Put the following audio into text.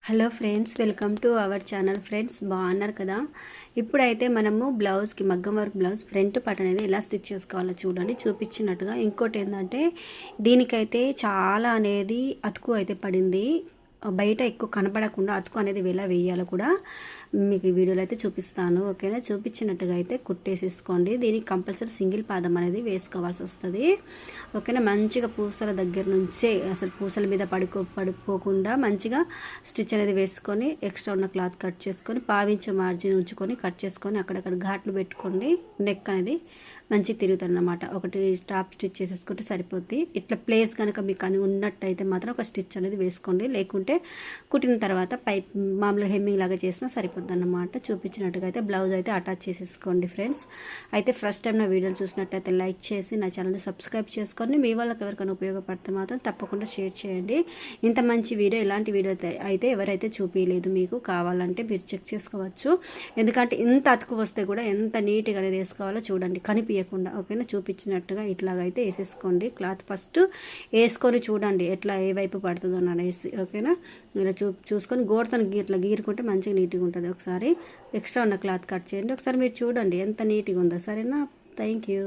Hello friends, welcome to our channel. Friends, బాగున్నారు కదా? ఇప్పుడైతే మనము బ్లౌజ్కి మగ్గం వర్క్ బ్లౌజ్ ఫ్రంట్ పార్ట్ అనేది ఎలా స్టిచ్ చేసుకోవాలో చూడండి, చూపించినట్టుగా. ఇంకోటి ఏంటంటే దీనికైతే చాలా అనేది అతుకు అయితే పడింది. బయట ఎక్కువ కనపడకుండా అతుకు అనేది ఎలా వేయాలో కూడా మీకు ఈ వీడియోలో అయితే చూపిస్తాను. ఓకేనా? చూపించినట్టుగా అయితే కుట్టేసేసుకోండి. దీనికి కంపల్సరీ సింగిల్ పాదం అనేది వేసుకోవాల్సి వస్తుంది. ఓకేనా? మంచిగా పూసల దగ్గర నుంచే అసలు పూసల మీద పడిపోకుండా మంచిగా స్టిచ్ అనేది వేసుకొని ఎక్స్ట్రా ఉన్న క్లాత్ కట్ చేసుకొని పావించే మార్జిన్ ఉంచుకొని కట్ చేసుకొని అక్కడక్కడ ఘాట్లు పెట్టుకోండి. నెక్ అనేది మంచిగా తిరుగుతుంది అన్నమాట. ఒకటి టాప్ స్టిచ్ చేసేసుకుంటే సరిపోద్ది. ఇట్లా ప్లేస్ కనుక మీకు అని ఉన్నట్టయితే మాత్రం ఒక స్టిచ్ అనేది వేసుకోండి. లేకుంటే కుట్టిన తర్వాత పైప్ మామూలుగా హెమ్మింగ్ లాగా చేసినా సరిపోద్ది అన్నమాట. చూపించినట్టుగా అయితే బ్లౌజ్ అయితే అటాచ్ చేసేసుకోండి. ఫ్రెండ్స్, అయితే ఫస్ట్ టైం నా వీడియోలు చూసినట్టయితే లైక్ చేసి నా ఛానల్ని సబ్స్క్రైబ్ చేసుకొని మీ వాళ్ళకి ఎవరికైనా ఉపయోగపడితే మాత్రం తప్పకుండా షేర్ చేయండి. ఇంత మంచి వీడియో, ఇలాంటి వీడియో అయితే ఎవరైతే చూపించలేదు, మీకు కావాలంటే మీరు చెక్ చేసుకోవచ్చు. ఎందుకంటే ఇంత అతుకు వస్తే కూడా ఎంత నీట్గా అనేది వేసుకోవాలో చూడండి, కనిపించకుండా. ఓకేనా? చూపించినట్టుగా ఇట్లాగైతే వేసేసుకోండి. క్లాత్ ఫస్ట్ వేసుకొని చూడండి ఎట్లా ఏ వైపు పడుతుందో అనేసి. ఓకేనా? ఇలా చూసుకొని గోడతో ఇట్లా గీరుకుంటే మంచిగా నీట్గా ఉంటుంది. ఒకసారి ఎక్స్ట్రా ఉన్న క్లాత్ కట్ చేయండి. ఒకసారి మీరు చూడండి ఎంత నీట్గా ఉందో. సరేనా? Thank you.